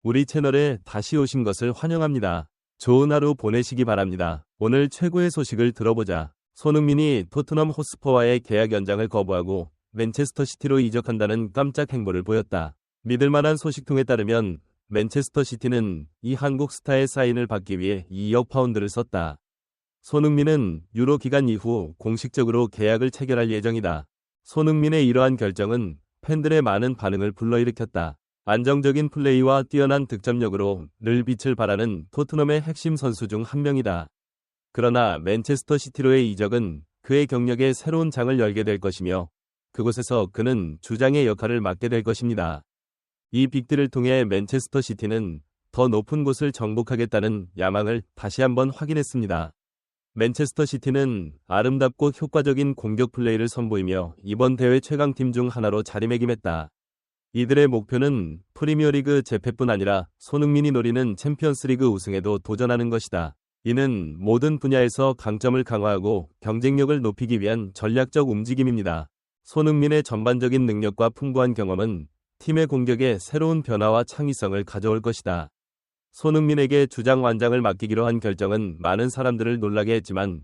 우리 채널에 다시 오신 것을 환영합니다. 좋은 하루 보내시기 바랍니다. 오늘 최고의 소식을 들어보자. 손흥민이 토트넘 호스퍼와의 계약 연장을 거부하고 맨체스터 시티로 이적한다는 깜짝 행보를 보였다. 믿을만한 소식통에 따르면 맨체스터 시티는 이 한국 스타의 사인을 받기 위해 2억 파운드를 썼다. 손흥민은 유로 기간 이후 공식적으로 계약을 체결할 예정이다. 손흥민의 이러한 결정은 팬들의 많은 반응을 불러일으켰다. 안정적인 플레이와 뛰어난 득점력으로 늘 빛을 발하는 토트넘의 핵심 선수 중 한 명이다. 그러나 맨체스터 시티로의 이적은 그의 경력에 새로운 장을 열게 될 것이며 그곳에서 그는 주장의 역할을 맡게 될 것입니다. 이 빅딜을 통해 맨체스터 시티는 더 높은 곳을 정복하겠다는 야망을 다시 한번 확인했습니다. 맨체스터 시티는 아름답고 효과적인 공격 플레이를 선보이며 이번 대회 최강팀 중 하나로 자리매김했다. 이들의 목표는 프리미어리그 재패뿐 아니라 손흥민이 노리는 챔피언스리그 우승에도 도전하는 것이다. 이는 모든 분야에서 강점을 강화하고 경쟁력을 높이기 위한 전략적 움직임입니다. 손흥민의 전반적인 능력과 풍부한 경험은 팀의 공격에 새로운 변화와 창의성을 가져올 것이다. 손흥민에게 주장 완장을 맡기기로 한 결정은 많은 사람들을 놀라게 했지만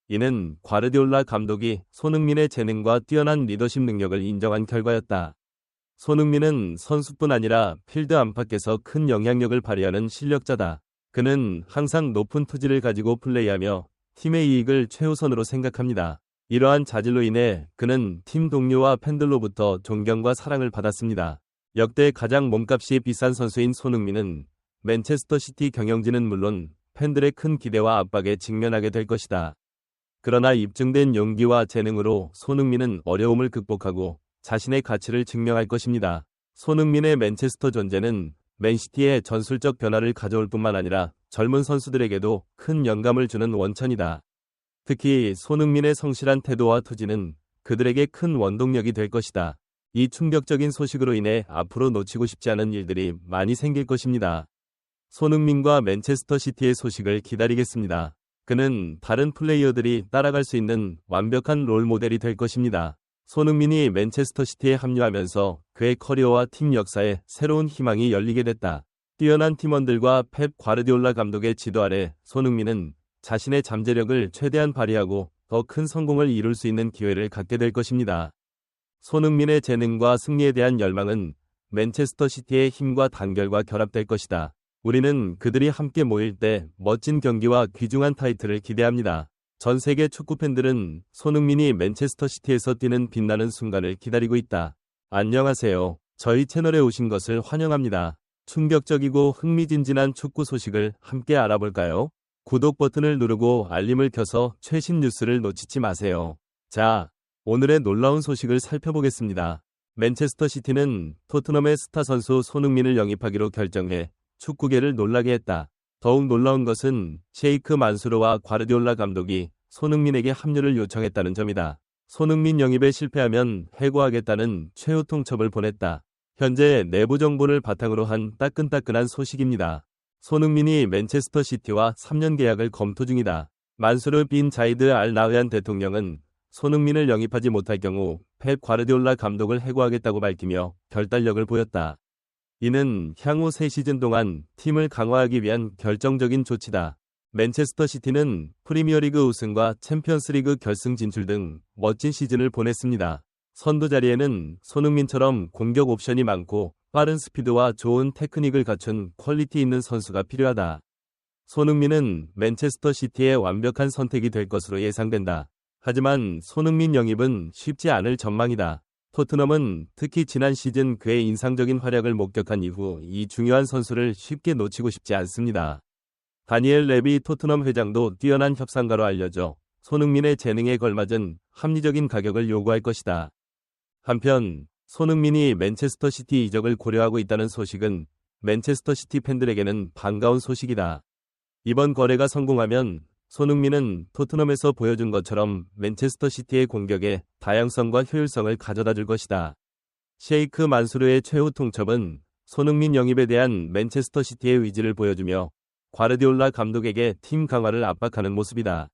이는 과르디올라 감독이 손흥민의 재능과 뛰어난 리더십 능력을 인정한 결과였다. 손흥민은 선수뿐 아니라 필드 안팎에서 큰 영향력을 발휘하는 실력자다. 그는 항상 높은 투지를 가지고 플레이하며 팀의 이익을 최우선으로 생각합니다. 이러한 자질로 인해 그는 팀 동료와 팬들로부터 존경과 사랑을 받았습니다. 역대 가장 몸값이 비싼 선수인 손흥민은 맨체스터 시티 경영진은 물론 팬들의 큰 기대와 압박에 직면하게 될 것이다. 그러나 입증된 용기와 재능으로 손흥민은 어려움을 극복하고 자신의 가치를 증명할 것입니다. 손흥민의 맨체스터 존재는 맨시티의 전술적 변화를 가져올 뿐만 아니라 젊은 선수들에게도 큰 영감을 주는 원천이다. 특히 손흥민의 성실한 태도와 투지는 그들에게 큰 원동력이 될 것이다. 이 충격적인 소식으로 인해 앞으로 놓치고 싶지 않은 일들이 많이 생길 것입니다. 손흥민과 맨체스터 시티의 소식을 기다리겠습니다. 그는 다른 플레이어들이 따라갈 수 있는 완벽한 롤 모델이 될 것입니다. 손흥민이 맨체스터 시티에 합류하면서 그의 커리어와 팀 역사에 새로운 희망이 열리게 됐다. 뛰어난 팀원들과 펩 과르디올라 감독의 지도 아래 손흥민은 자신의 잠재력을 최대한 발휘하고 더 큰 성공을 이룰 수 있는 기회를 갖게 될 것입니다. 손흥민의 재능과 승리에 대한 열망은 맨체스터 시티의 힘과 단결과 결합될 것이다. 우리는 그들이 함께 모일 때 멋진 경기와 귀중한 타이틀을 기대합니다. 전 세계 축구 팬들은 손흥민이 맨체스터 시티에서 뛰는 빛나는 순간을 기다리고 있다. 안녕하세요. 저희 채널에 오신 것을 환영합니다. 충격적이고 흥미진진한 축구 소식을 함께 알아볼까요? 구독 버튼을 누르고 알림을 켜서 최신 뉴스를 놓치지 마세요. 자, 오늘의 놀라운 소식을 살펴보겠습니다. 맨체스터 시티는 토트넘의 스타 선수 손흥민을 영입하기로 결정해 축구계를 놀라게 했다. 더욱 놀라운 것은 셰이크 만수르와 과르디올라 감독이 손흥민에게 합류를 요청했다는 점이다. 손흥민 영입에 실패하면 해고하겠다는 최후 통첩을 보냈다. 현재 내부 정보를 바탕으로 한 따끈따끈한 소식입니다. 손흥민이 맨체스터 시티와 3년 계약을 검토 중이다. 만수르 빈 자이드 알 나흐얀 대통령은 손흥민을 영입하지 못할 경우 펩 과르디올라 감독을 해고하겠다고 밝히며 결단력을 보였다. 이는 향후 3시즌 동안 팀을 강화하기 위한 결정적인 조치다. 맨체스터 시티는 프리미어리그 우승과 챔피언스리그 결승 진출 등 멋진 시즌을 보냈습니다. 선두 자리에는 손흥민처럼 공격 옵션이 많고 빠른 스피드와 좋은 테크닉을 갖춘 퀄리티 있는 선수가 필요하다. 손흥민은 맨체스터 시티의 완벽한 선택이 될 것으로 예상된다. 하지만 손흥민 영입은 쉽지 않을 전망이다. 토트넘은 특히 지난 시즌 그의 인상적인 활약을 목격한 이후 이 중요한 선수를 쉽게 놓치고 싶지 않습니다. 다니엘 레비 토트넘 회장도 뛰어난 협상가로 알려져 손흥민의 재능에 걸맞은 합리적인 가격을 요구할 것이다. 한편 손흥민이 맨체스터 시티 이적을 고려하고 있다는 소식은 맨체스터 시티 팬들에게는 반가운 소식이다. 이번 거래가 성공하면 손흥민은 토트넘에서 보여준 것처럼 맨체스터 시티의 공격에 다양성과 효율성을 가져다 줄 것이다. 셰이크 만수르의 최후 통첩은 손흥민 영입에 대한 맨체스터 시티의 의지를 보여주며 과르디올라 감독에게 팀 강화를 압박하는 모습이다.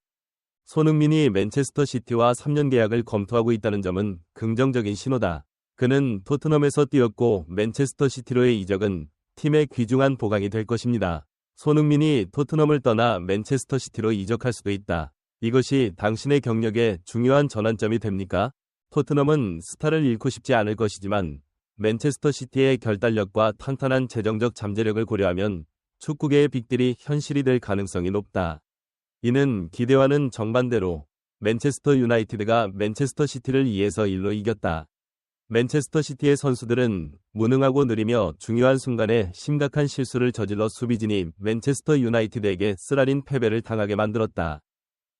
손흥민이 맨체스터 시티와 3년 계약을 검토하고 있다는 점은 긍정적인 신호다. 그는 토트넘에서 뛰었고 맨체스터 시티로의 이적은 팀의 귀중한 보강이 될 것입니다. 손흥민이 토트넘을 떠나 맨체스터 시티로 이적할 수도 있다. 이것이 당신의 경력에 중요한 전환점이 됩니까? 토트넘은 스타를 잃고 싶지 않을 것이지만 맨체스터 시티의 결단력과 탄탄한 재정적 잠재력을 고려하면 축구계의 빅딜이 현실이 될 가능성이 높다. 이는 기대와는 정반대로 맨체스터 유나이티드가 맨체스터 시티를 2-1로 이겼다. 맨체스터 시티의 선수들은 무능하고 느리며 중요한 순간에 심각한 실수를 저질러 수비진이 맨체스터 유나이티드에게 쓰라린 패배를 당하게 만들었다.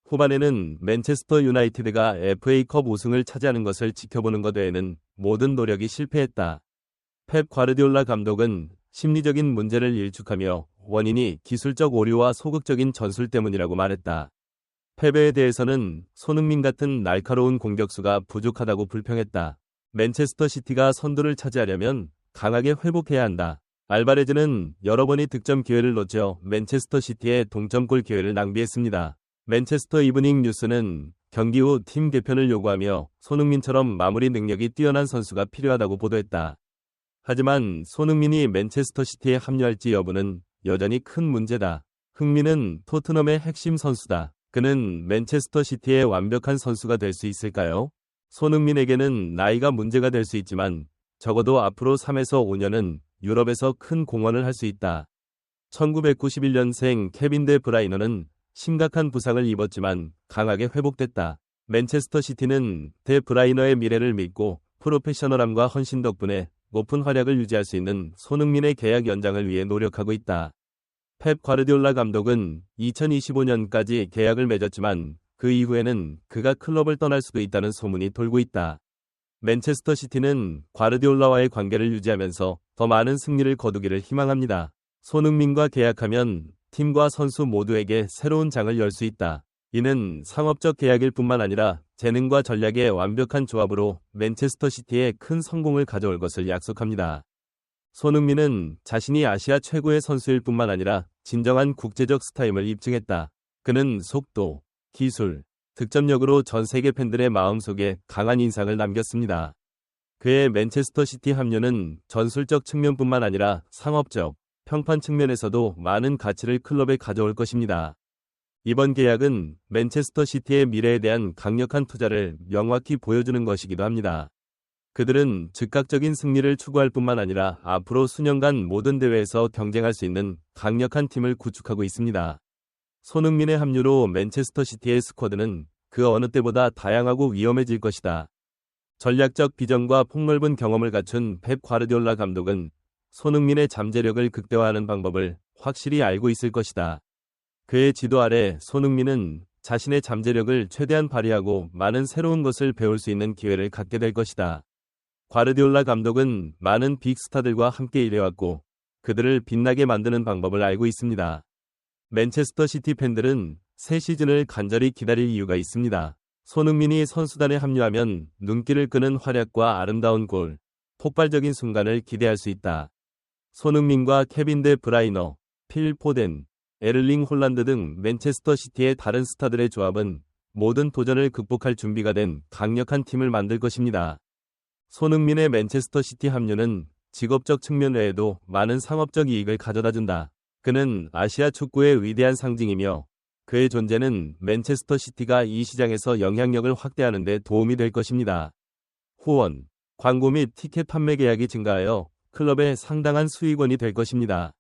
후반에는 맨체스터 유나이티드가 FA컵 우승을 차지하는 것을 지켜보는 것 외에는 모든 노력이 실패했다. 펩 과르디올라 감독은 심리적인 문제를 일축하며 원인이 기술적 오류와 소극적인 전술 때문이라고 말했다. 패배에 대해서는 손흥민 같은 날카로운 공격수가 부족하다고 불평했다. 맨체스터 시티가 선두를 차지하려면 강하게 회복해야 한다. 알바레즈는 여러 번의 득점 기회를 놓쳐 맨체스터 시티의 동점골 기회를 낭비했습니다. 맨체스터 이브닝 뉴스는 경기 후 팀 개편을 요구하며 손흥민처럼 마무리 능력이 뛰어난 선수가 필요하다고 보도했다. 하지만 손흥민이 맨체스터 시티에 합류할지 여부는 여전히 큰 문제다. 흥민은 토트넘의 핵심 선수다. 그는 맨체스터 시티의 완벽한 선수가 될 수 있을까요? 손흥민에게는 나이가 문제가 될 수 있지만 적어도 앞으로 3에서 5년은 유럽에서 큰 공헌을 할 수 있다. 1991년생 케빈 데 브라이너는 심각한 부상을 입었지만 강하게 회복됐다. 맨체스터 시티는 데 브라이너의 미래를 믿고 프로페셔널함과 헌신 덕분에 높은 활약을 유지할 수 있는 손흥민의 계약 연장을 위해 노력하고 있다. 펩 과르디올라 감독은 2025년까지 계약을 맺었지만 그 이후에는 그가 클럽을 떠날 수도 있다는 소문이 돌고 있다. 맨체스터 시티는 과르디올라와의 관계를 유지하면서 더 많은 승리를 거두기를 희망합니다. 손흥민과 계약하면 팀과 선수 모두에게 새로운 장을 열 수 있다. 이는 상업적 계약일 뿐만 아니라 재능과 전략의 완벽한 조합으로 맨체스터 시티에 큰 성공을 가져올 것을 약속합니다. 손흥민은 자신이 아시아 최고의 선수일 뿐만 아니라 진정한 국제적 스타임을 입증했다. 그는 속도, 기술, 득점력으로 전 세계 팬들의 마음속에 강한 인상을 남겼습니다. 그의 맨체스터 시티 합류는 전술적 측면뿐만 아니라 상업적, 평판 측면에서도 많은 가치를 클럽에 가져올 것입니다. 이번 계약은 맨체스터 시티의 미래에 대한 강력한 투자를 명확히 보여주는 것이기도 합니다. 그들은 즉각적인 승리를 추구할 뿐만 아니라 앞으로 수년간 모든 대회에서 경쟁할 수 있는 강력한 팀을 구축하고 있습니다. 손흥민의 합류로 맨체스터 시티의 스쿼드는 그 어느 때보다 다양하고 위험해질 것이다. 전략적 비전과 폭넓은 경험을 갖춘 펩 과르디올라 감독은 손흥민의 잠재력을 극대화하는 방법을 확실히 알고 있을 것이다. 그의 지도 아래 손흥민은 자신의 잠재력을 최대한 발휘하고 많은 새로운 것을 배울 수 있는 기회를 갖게 될 것이다. 과르디올라 감독은 많은 빅스타들과 함께 일해왔고 그들을 빛나게 만드는 방법을 알고 있습니다. 맨체스터 시티 팬들은 새 시즌을 간절히 기다릴 이유가 있습니다. 손흥민이 선수단에 합류하면 눈길을 끄는 활약과 아름다운 골, 폭발적인 순간을 기대할 수 있다. 손흥민과 케빈 데 브라이너, 필 포덴, 에를링 홀란드 등 맨체스터 시티의 다른 스타들의 조합은 모든 도전을 극복할 준비가 된 강력한 팀을 만들 것입니다. 손흥민의 맨체스터 시티 합류는 직업적 측면 외에도 많은 상업적 이익을 가져다준다. 그는 아시아 축구의 위대한 상징이며 그의 존재는 맨체스터 시티가 이 시장에서 영향력을 확대하는 데 도움이 될 것입니다. 후원, 광고 및 티켓 판매 계약이 증가하여 클럽의 상당한 수익원이 될 것입니다.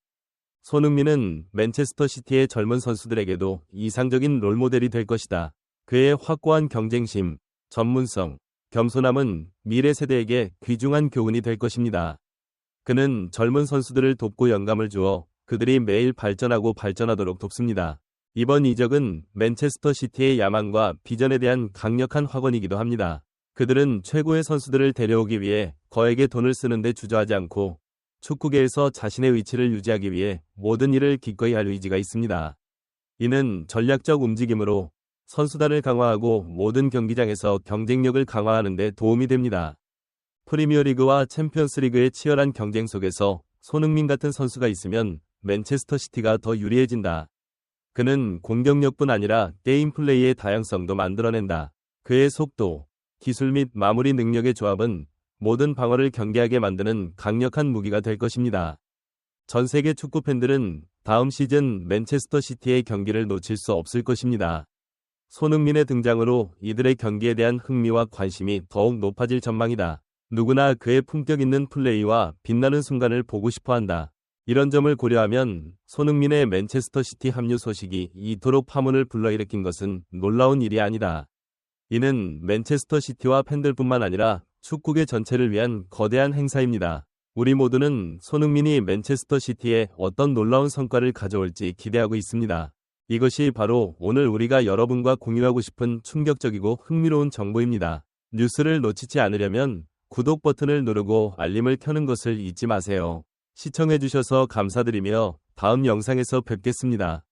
손흥민은 맨체스터 시티의 젊은 선수들에게도 이상적인 롤모델이 될 것이다. 그의 확고한 경쟁심, 전문성, 겸손함은 미래 세대에게 귀중한 교훈이 될 것입니다. 그는 젊은 선수들을 돕고 영감을 주어 그들이 매일 발전하도록 돕습니다. 이번 이적은 맨체스터 시티의 야망과 비전에 대한 강력한 확언이기도 합니다. 그들은 최고의 선수들을 데려오기 위해 거액의 돈을 쓰는데 주저하지 않고 축구계에서 자신의 위치를 유지하기 위해 모든 일을 기꺼이 할 의지가 있습니다. 이는 전략적 움직임으로 선수단을 강화하고 모든 경기장에서 경쟁력을 강화하는 데 도움이 됩니다. 프리미어리그와 챔피언스리그의 치열한 경쟁 속에서 손흥민 같은 선수가 있으면 맨체스터 시티가 더 유리해진다. 그는 공격력뿐 아니라 게임 플레이의 다양성도 만들어낸다. 그의 속도, 기술 및 마무리 능력의 조합은 모든 방어를 경계하게 만드는 강력한 무기가 될 것입니다. 전 세계 축구 팬들은 다음 시즌 맨체스터 시티의 경기를 놓칠 수 없을 것입니다. 손흥민의 등장으로 이들의 경기에 대한 흥미와 관심이 더욱 높아질 전망이다. 누구나 그의 품격 있는 플레이와 빛나는 순간을 보고 싶어 한다. 이런 점을 고려하면 손흥민의 맨체스터 시티 합류 소식이 이토록 파문을 불러일으킨 것은 놀라운 일이 아니다. 이는 맨체스터 시티와 팬들뿐만 아니라 축구계 전체를 위한 거대한 행사입니다. 우리 모두는 손흥민이 맨체스터 시티에 어떤 놀라운 성과를 가져올지 기대하고 있습니다. 이것이 바로 오늘 우리가 여러분과 공유하고 싶은 충격적이고 흥미로운 정보입니다. 뉴스를 놓치지 않으려면 구독 버튼을 누르고 알림을 켜는 것을 잊지 마세요. 시청해주셔서 감사드리며 다음 영상에서 뵙겠습니다.